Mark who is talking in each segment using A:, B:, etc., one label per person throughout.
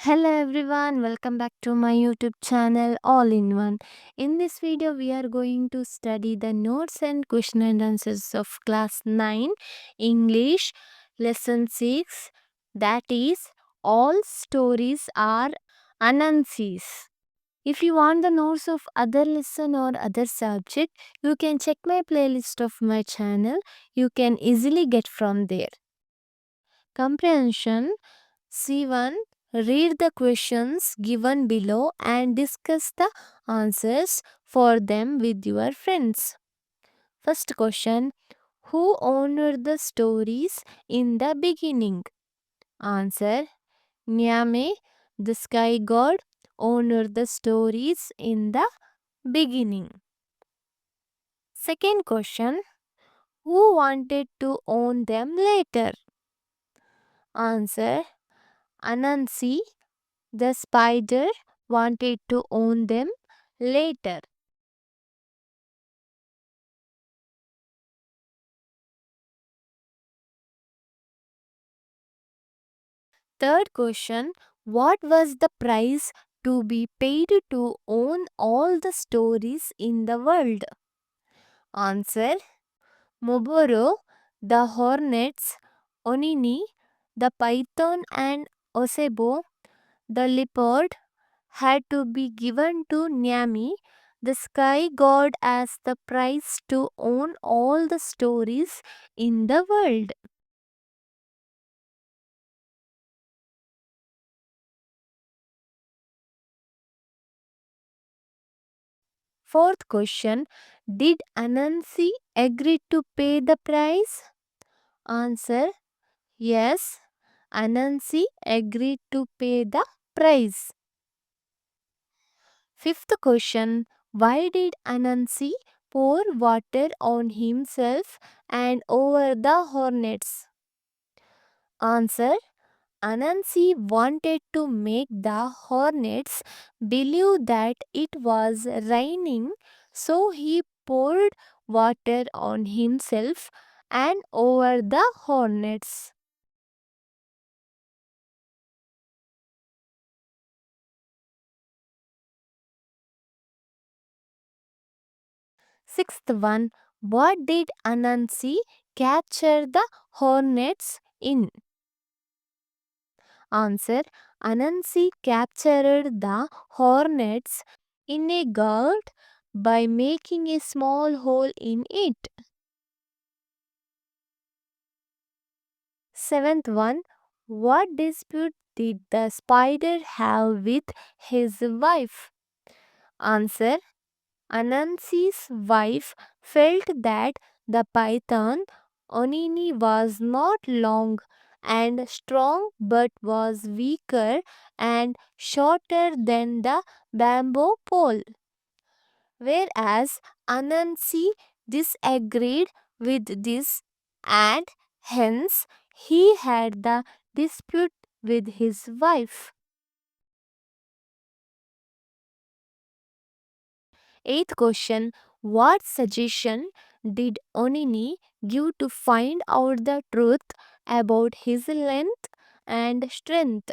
A: Hello everyone, welcome back to my YouTube channel All in One. In this video, we are going to study the notes and question and answers of class 9 English lesson 6, that is, all stories are Anansis. If you want the notes of other lesson or other subject, you can check my playlist of my channel. You can easily get from there. Comprehension C1. Read the questions given below and discuss the answers for them with your friends. First question. Who owned the stories in the beginning? Answer. Nyame, the sky god, owned the stories in the beginning. Second question. Who wanted to own them later? Answer. Anansi, the spider, wanted to own them later. Third question. What was the price to be paid to own all the stories in the world? Answer. Moboro, the Hornets, Onini, the Python and Osebo, the Leopard had to be given to Nyami, the sky god, as the price to own all the stories in the world. Fourth question. Did Anansi agree to pay the price? Answer. Yes. Anansi agreed to pay the price. Fifth question. Why did Anansi pour water on himself and over the hornets? Answer. Anansi wanted to make the hornets believe that it was raining, so he poured water on himself and over the hornets. Sixth one. What did Anansi capture the hornets in? Answer. Anansi captured the hornets in a gourd by making a small hole in it. Seventh one. What dispute did the spider have with his wife? Answer. Anansi's wife felt that the python Onini was not long and strong but was weaker and shorter than the bamboo pole. Whereas Anansi disagreed with this and hence he had the dispute with his wife. Eighth question. What suggestion did Onini give to find out the truth about his length and strength?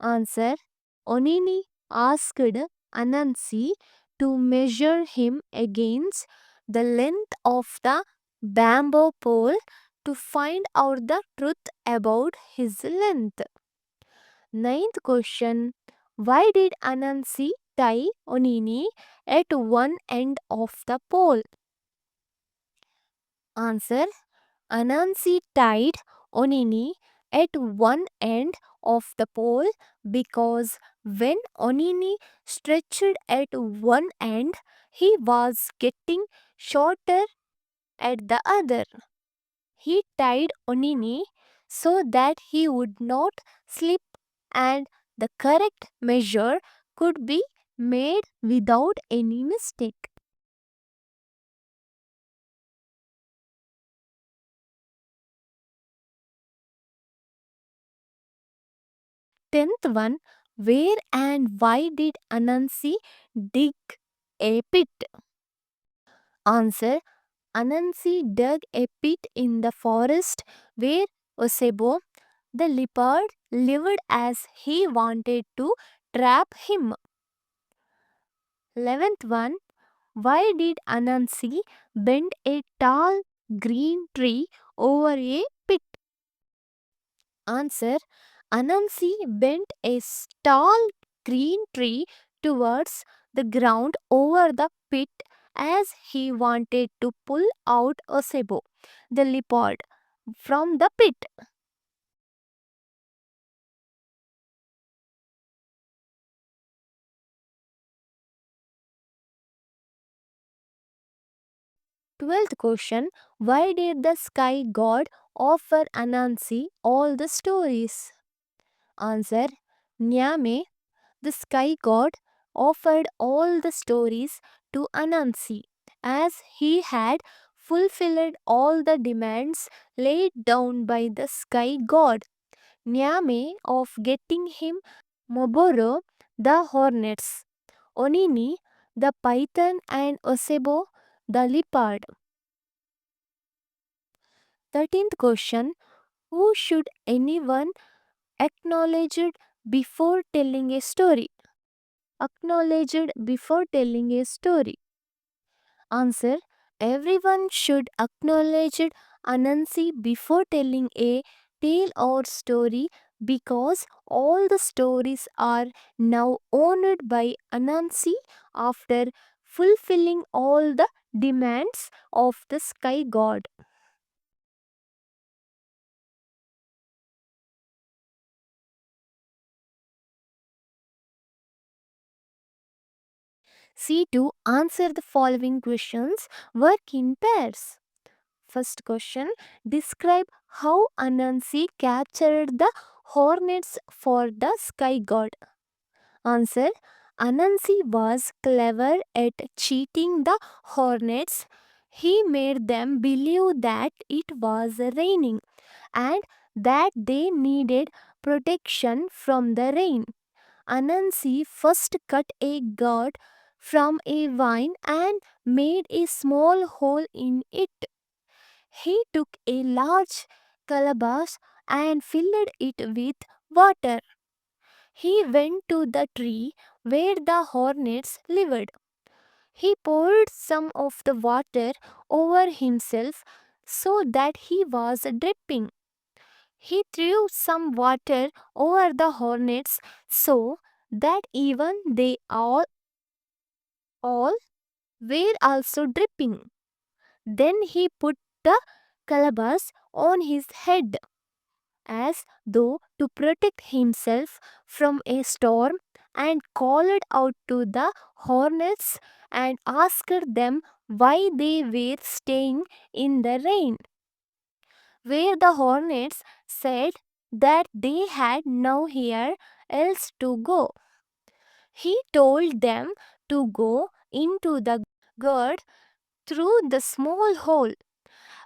A: Answer. Onini asked Anansi to measure him against the length of the bamboo pole to find out the truth about his length. Ninth question. Why did Anansi tie Onini at one end of the pole? Answer. Anansi tied Onini at one end of the pole because when Onini stretched at one end, he was getting shorter at the other. He tied Onini so that he would not slip and the correct measure could be made without any mistake. Tenth one. Where and why did Anansi dig a pit? Answer. Anansi dug a pit in the forest where Osebo, The leopard lived as he wanted to trap him. 11th one. Why did Anansi bend a tall green tree over a pit? Answer. Anansi bent a tall green tree towards the ground over the pit as he wanted to pull out Osebo, the leopard, from the pit. 12th question. Why did the sky god offer Anansi all the stories? Answer. Nyame, the sky god, offered all the stories to Anansi as he had fulfilled all the demands laid down by the sky god. Nyame of getting him Moboro, the hornets, Onini, the python, and Osebo, the leopard. 13th question. Who should anyone acknowledge before telling a story? Acknowledged before telling a story. Answer. Everyone should acknowledge Anansi before telling a tale or story because all the stories are now owned by Anansi after fulfilling all the demands of the sky god. See to answer the following questions. Work in pairs. First question. Describe how Anansi captured the hornets for the sky god. Answer. Anansi was clever at cheating the hornets. He made them believe that it was raining and that they needed protection from the rain. Anansi first cut a gourd from a vine and made a small hole in it. He took a large calabash and filled it with water. He went to the tree where the hornets lived. He poured some of the water over himself so that he was dripping. He threw some water over the hornets so that even they all were also dripping. Then he put the calabash on his head as though to protect himself from a storm and called out to the hornets and asked them why they were staying in the rain. Where the hornets said that they had nowhere else to go. He told them to go into the gourd through the small hole.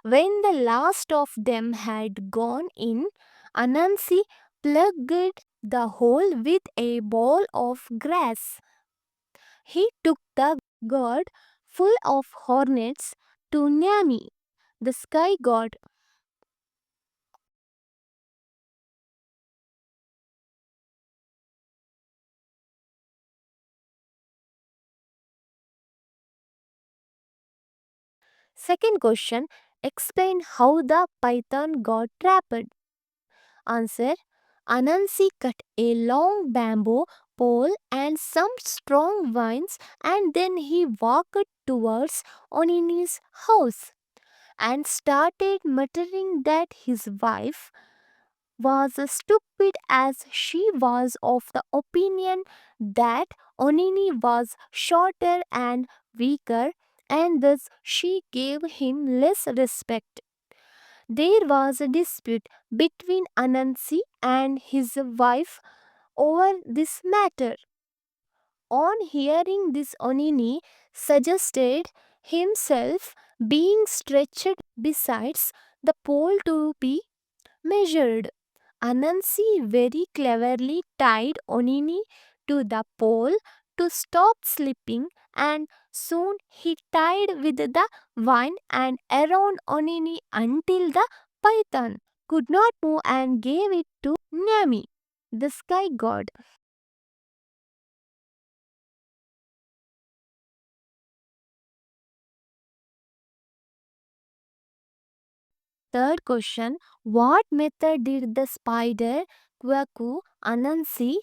A: When the last of them had gone in, Anansi plugged the hole with a ball of grass. He took the gourd full of hornets to Nyami, the sky god. Second question. Explain how the python got trapped. Answer. Anansi cut a long bamboo pole and some strong vines and then he walked towards Onini's house and started muttering that his wife was as stupid as she was of the opinion that Onini was shorter and weaker and thus she gave him less respect. There was a dispute between Anansi and his wife over this matter. On hearing this, Onini suggested himself being stretched besides the pole to be measured. Anansi very cleverly tied Onini to the pole to stop slipping and soon he tied with the vine and around Onini until the python could not move and gave it to Nyami, the sky god. Third question, what method did the spider Kwaku Anansi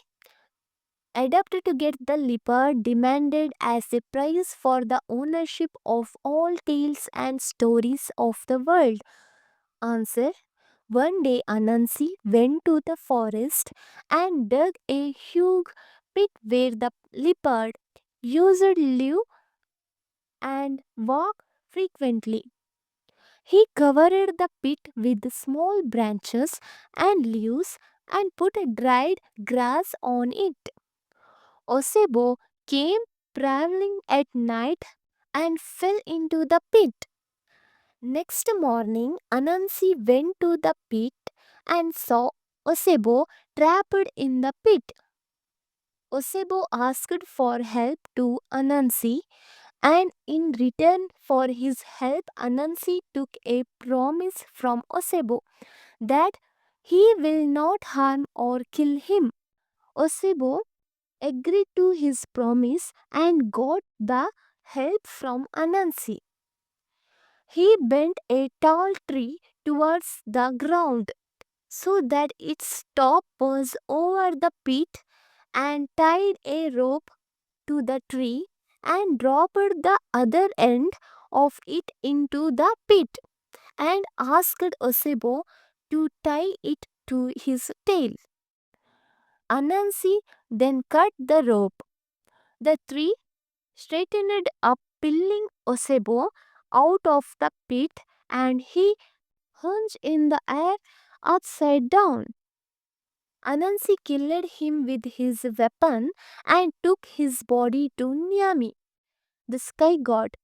A: adopt to get the leopard demanded as a prize for the ownership of all tales and stories of the world? Answer. One day Anansi went to the forest and dug a huge pit where the leopard used to live and walk frequently. He covered the pit with small branches and leaves and put dried grass on it. Osebo came prowling at night and fell into the pit. Next morning, Anansi went to the pit and saw Osebo trapped in the pit. Osebo asked for help to Anansi, and in return for his help, Anansi took a promise from Osebo that he will not harm or kill him. Osebo agreed to his promise and got the help from Anansi. He bent a tall tree towards the ground so that its top was over the pit and tied a rope to the tree and dropped the other end of it into the pit and asked Osebo to tie it to his tail. Anansi then cut the rope. The tree straightened up, pulling Osebo out of the pit, and he hung in the air upside down. Anansi killed him with his weapon and took his body to Nyami, the sky god.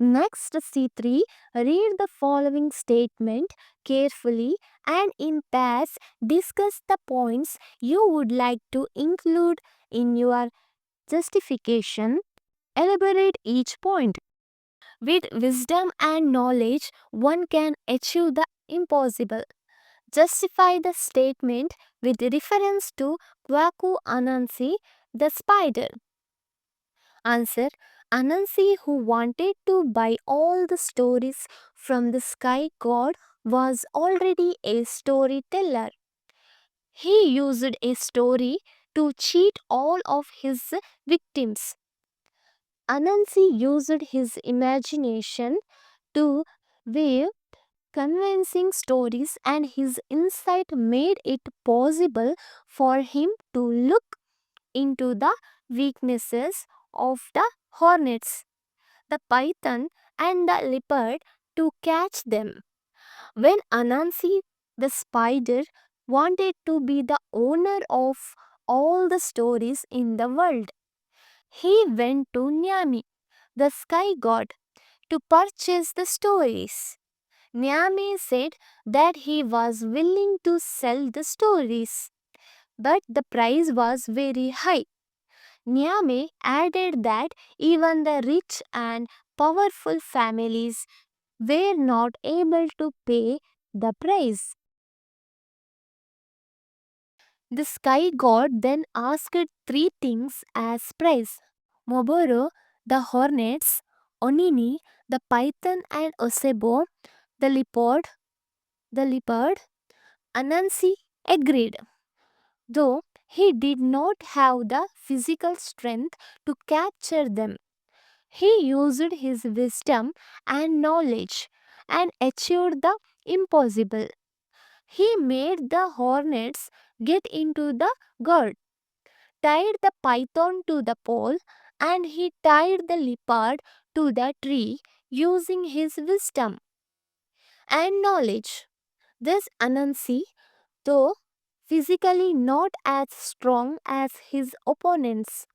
A: Next, C3, read the following statement carefully and in pairs discuss the points you would like to include in your justification. Elaborate each point. With wisdom and knowledge, one can achieve the impossible. Justify the statement with reference to Kwaku Anansi, the spider. Answer. Anansi, who wanted to buy all the stories from the sky god, was already a storyteller. He used a story to cheat all of his victims. Anansi used his imagination to weave convincing stories, and his insight made it possible for him to look into the weaknesses of the hornets, the python, and the leopard to catch them. When Anansi the spider wanted to be the owner of all the stories in the world, he went to Nyami, the sky god, to purchase the stories. Nyame said that he was willing to sell the stories, but the price was very high. Nyame added that even the rich and powerful families were not able to pay the price. The sky god then asked three things as price: Moboro, the hornets; Onini, the python; and Osebo, the leopard. The leopard. Anansi agreed, though he did not have the physical strength to capture them. He used his wisdom and knowledge and achieved the impossible. He made the hornets get into the gourd, tied the python to the pole, and he tied the leopard to the tree using his wisdom and knowledge. This Anansi, though physically not as strong as his opponents,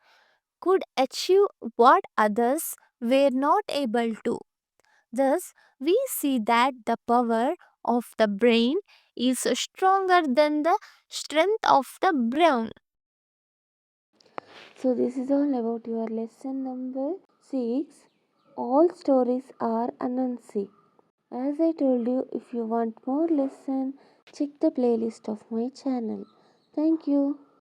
A: could achieve what others were not able to. Thus, we see that the power of the brain is stronger than the strength of the brawn.
B: So this is all about your lesson number 6. All stories are Anansi. As I told you, if you want more lesson, check the playlist of my channel. Thank you.